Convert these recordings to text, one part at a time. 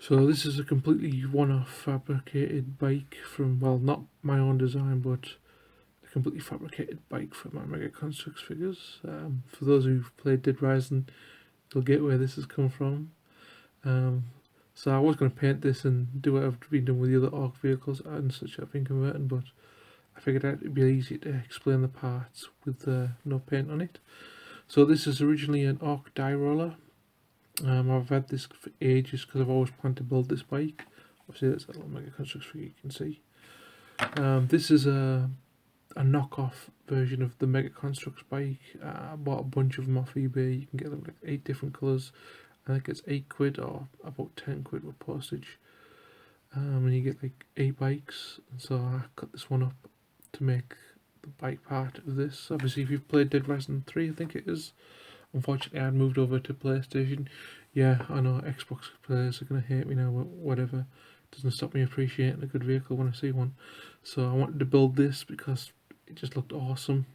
So this is a completely one-off fabricated bike from, well, not my own design, but a completely fabricated bike from my Mega Construx figures. For those who've played Dead Rising, you'll get where this has come from. So I was going to paint this and do what I've been doing with the other Orc vehicles and such I've been converting, but I figured it'd be easy to explain the parts with no paint on it. So this is originally an Orc die roller. I've had this for ages because I've always planned to build this bike. Obviously that's a little Mega Construx figure you can see. This is a knockoff version of the Mega Construx bike. I bought a bunch of them off eBay. You can get them like 8 different colours. I think it's £8 or about 10 quid with postage. And you get like 8 bikes. And so I cut this one up to make the bike part of this. Obviously if you've played Dead Rising 3, I think it is. Unfortunately I had moved over to PlayStation. Yeah, I know Xbox players are going to hate me now, but whatever. It doesn't stop me appreciating a good vehicle when I see one. So I wanted to build this because it just looked awesome.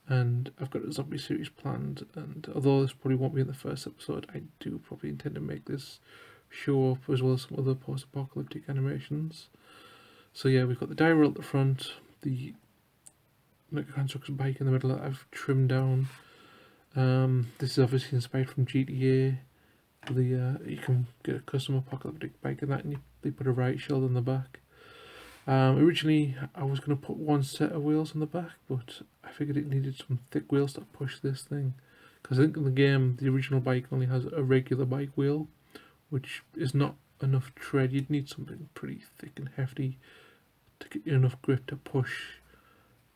And I've got a zombie series planned, and although this probably won't be in the first episode, I do probably intend to make this show up as well as some other post-apocalyptic animations. So yeah, we've got the die roll at the front, the Mega Construx bike in the middle that I've trimmed down. This is obviously inspired from GTA. You can get a custom apocalyptic bike in that, and they put a riot shield on the back. Originally I was going to put one set of wheels on the back, but I figured it needed some thick wheels to push this thing, because I think in the game the original bike only has a regular bike wheel, which is not enough tread. You'd need something pretty thick and hefty to get you enough grip to push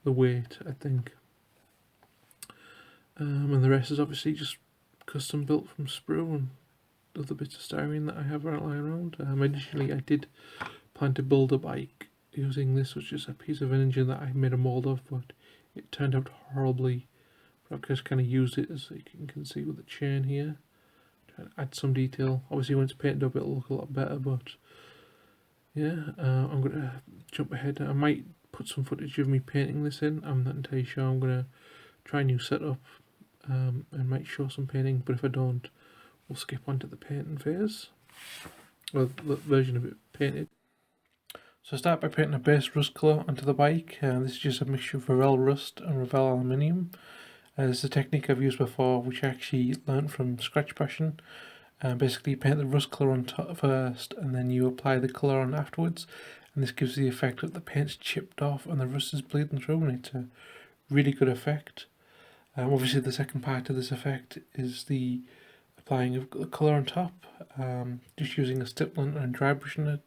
the weight, I think. And the rest is obviously just custom built from sprue and other bits of styrene that I have lying around. Initially I did plan to build a bike using this, which is a piece of an engine that I made a mold of, but it turned out horribly. But I've just kind of used it, as you can see with the chain here, trying to add some detail. Obviously when it's painted up it'll look a lot better, but yeah, I'm going to jump ahead. I might put some footage of me painting this in, I'm not entirely sure. I'm going to try a new setup and might show some painting, but if I don't, we'll skip on to the painting phase, well, the version of it painted. So I start by painting a base rust colour onto the bike. This is just a mixture of Revell rust and Revell aluminium. This is a technique I've used before, which I actually learnt from Scratch Passion. Basically you paint the rust colour on top first, and then you apply the colour on afterwards, and this gives the effect that the paint's chipped off and the rust is bleeding through, and it's a really good effect. Obviously the second part of this effect is the applying of the colour on top, just using a stippling and dry brushing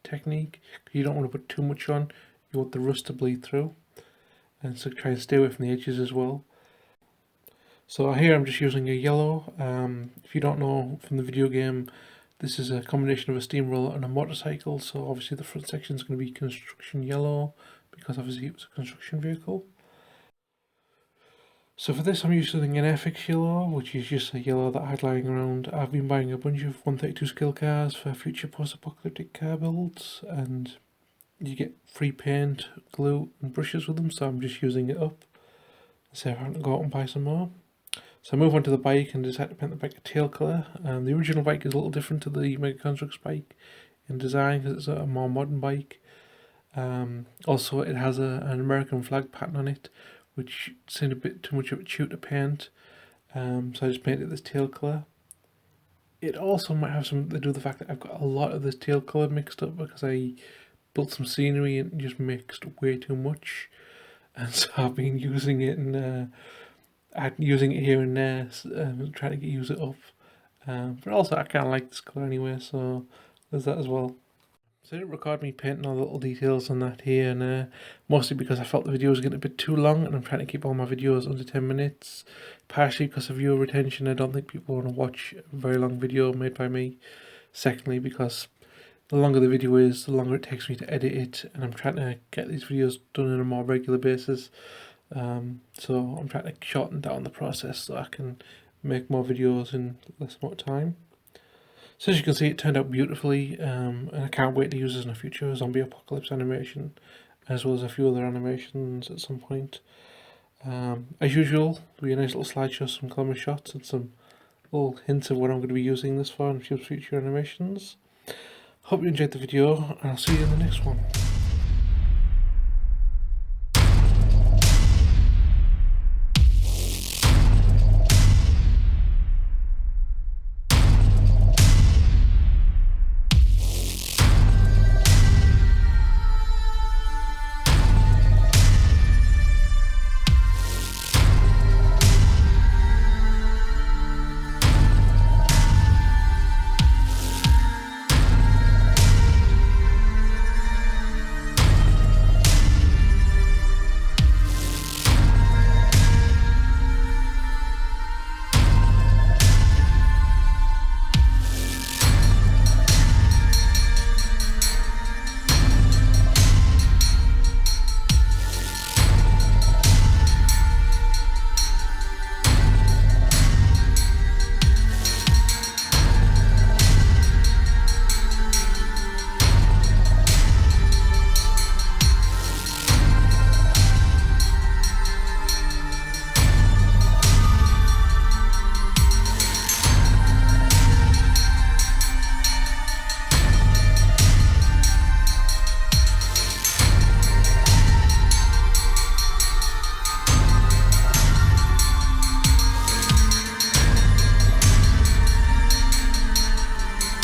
technique. You don't want to put too much on, you want the rust to bleed through, and so try and stay away from the edges as well. So here I'm just using a yellow. If you don't know from the video game, this is a combination of a steamroller and a motorcycle, so obviously the front section is going to be construction yellow, because obviously it was a construction vehicle. So for this I'm using an FX yellow, which is just a yellow that I had lying around. I've been buying a bunch of 132 scale cars for future post-apocalyptic car builds, and you get free paint, glue and brushes with them, so I'm just using it up. So I have to go out and buy some more. So I move on to the bike and decide to paint the bike a tail colour. The original bike is a little different to the Mega Construx bike in design, because it's a more modern bike. Also it has an American flag pattern on it, which seemed a bit too much of a chew to paint, so I just painted this tail colour. It also might have something to do with the fact that I've got a lot of this tail colour mixed up, because I built some scenery and just mixed way too much, and so I've been using it and using it here and there, trying to use it up. But also I kind of like this colour anyway, so there's that as well. So I didn't record me painting all the little details on that here and there, mostly because I felt the video was getting a bit too long, and I'm trying to keep all my videos under 10 minutes, partially because of viewer retention. I don't think people want to watch a very long video made by me. Secondly, because the longer the video is, the longer it takes me to edit it, and I'm trying to get these videos done on a more regular basis. So I'm trying to shorten down the process so I can make more videos in less amount of time. So as you can see, it turned out beautifully, and I can't wait to use this in a future zombie apocalypse animation, as well as a few other animations at some point. As usual, there'll be a nice little slideshow, some camera shots, and some little hints of what I'm going to be using this for in future animations. Hope you enjoyed the video, and I'll see you in the next one.